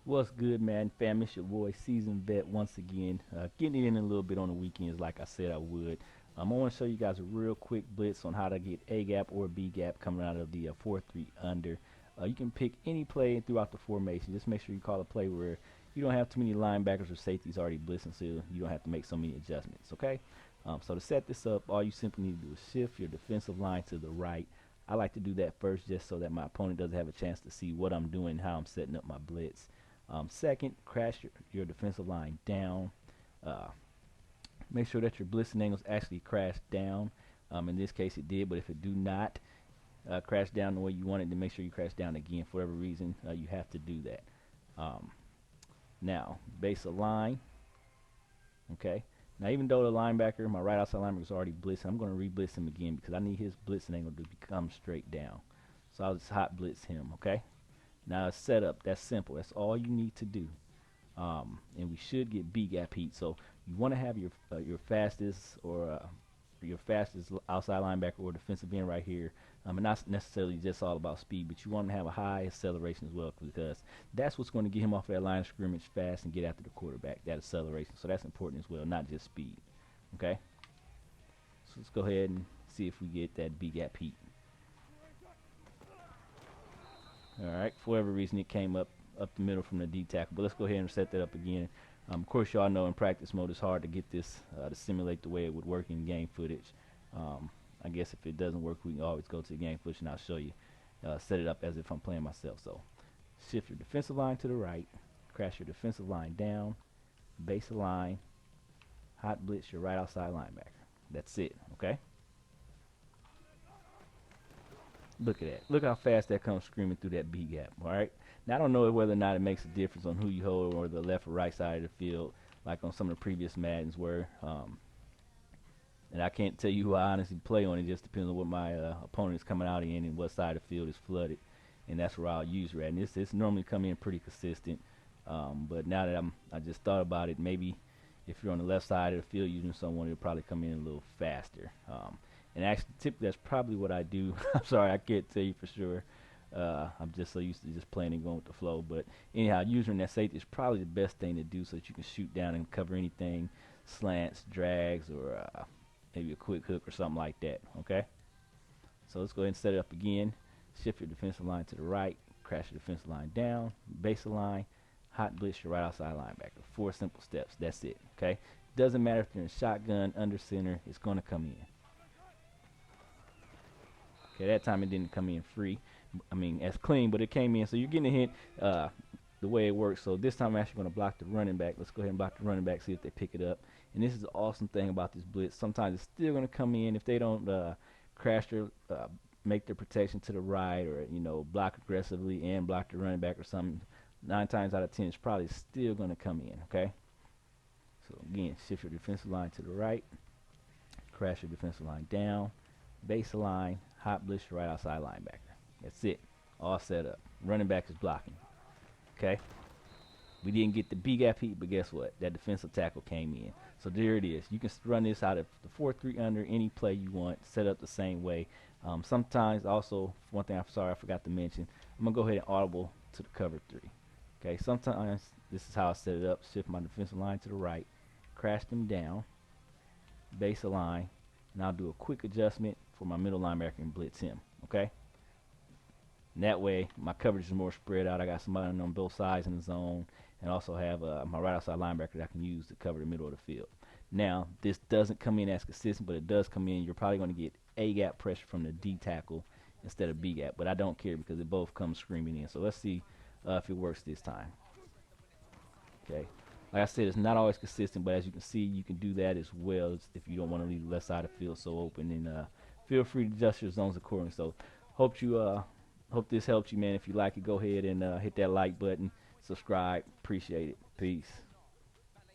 What's good, man? Fam, it's your boy, Seasoned Vet, once again. Getting it in a little bit on the weekends, like I said I would. I want to show you guys a real quick blitz on how to get A gap or B gap coming out of the 4-3 under. You can pick any play throughout the formation. Just make sure you call a play where you don't have too many linebackers or safeties already blitzing, so you don't have to make so many adjustments, okay? So to set this up, all you simply need to do is shift your defensive line to the right. I like to do that first just so that my opponent doesn't have a chance to see what I'm doing, how I'm setting up my blitz. Second, crash your defensive line down. Uh, Make sure that your blitzing angles actually crash down. In this case, it did, but if it do not crash down the way you want it, then make sure you crash down again. For whatever reason, you have to do that. Now, base a line. Okay. Now, even though the linebacker, my right outside linebacker, is already blitzing, I'm going to re-blitz him again because I need his blitzing angle to become straight down. So I'll just hot blitz him. Okay. Now it's set up. That's simple. That's all you need to do. And we should get B gap heat. So you want to have your fastest or your fastest outside linebacker or defensive end right here. And not necessarily just all about speed, but you want to have a high acceleration as well because that's what's going to get him off that line of scrimmage fast and get after the quarterback. That acceleration. So that's important as well, not just speed. Okay. So let's go ahead and see if we get that B gap heat. Alright, for whatever reason it came up the middle from the D tackle, but let's go ahead and set that up again. Of course, y'all know in practice mode it's hard to get this to simulate the way it would work in game footage. I guess if it doesn't work, we can always go to the game footage and I'll show you. Set it up as if I'm playing myself. So shift your defensive line to the right, crash your defensive line down, base a line, hot blitz your right outside linebacker. That's it, okay? Look at that. Look how fast that comes screaming through that B gap, all right? Now, I don't know whether or not it makes a difference on who you hold or the left or right side of the field, like on some of the previous Maddens were. And I can't tell you who I honestly play on. It just depends on what my opponent is coming out in and what side of the field is flooded. And that's where I'll use it at. And it's normally come in pretty consistent. But now that I just thought about it, maybe if you're on the left side of the field using someone, it'll probably come in a little faster. And actually, typically, that's probably what I do. I'm sorry, I can't tell you for sure. I'm just so used to just playing and going with the flow. But anyhow, using that safety is probably the best thing to do so that you can shoot down and cover anything, slants, drags, or maybe a quick hook or something like that. Okay? So let's go ahead and set it up again. Shift your defensive line to the right. Crash your defensive line down. Base the line. Hot blitz your right outside linebacker. 4 simple steps. That's it. Okay? Doesn't matter if you're in shotgun, under center. It's going to come in. Okay, that time it didn't come in free. I mean, as clean, but it came in. So you're getting a hint the way it works. So this time I'm actually going to block the running back. Let's go ahead and block the running back, see if they pick it up. And this is the awesome thing about this blitz. Sometimes it's still going to come in if they don't crash their, make their protection to the right or, block aggressively and block the running back or something. 9 times out of 10, it's probably still going to come in, okay? So again, shift your defensive line to the right. Crash your defensive line down. Base line. Hot blitz your right outside linebacker. That's it. All set up. Running back is blocking. Okay? We didn't get the B gap heat, but guess what? That defensive tackle came in. So there it is. You can run this out of the 4-3 under any play you want. Set up the same way. Sometimes also, one thing I'm sorry I forgot to mention, I'm going to go ahead and audible to the cover 3. Okay? Sometimes this is how I set it up. Shift my defensive line to the right. Crash them down. Base a line. And I'll do a quick adjustment for my middle linebacker and blitz him, okay? And that way, my coverage is more spread out. I got somebody on both sides in the zone and also have my right outside linebacker that I can use to cover the middle of the field. Now, this doesn't come in as consistent, but it does come in. You're probably going to get A-gap pressure from the D tackle instead of B-gap, but I don't care because it both comes screaming in. So let's see if it works this time. Okay. Like I said, it's not always consistent, but as you can see, you can do that as well if you don't want to leave the left side of the field so open. And feel free to adjust your zones accordingly. So hope this helps you, man. If you like it, go ahead and hit that like button, subscribe. Appreciate it. Peace.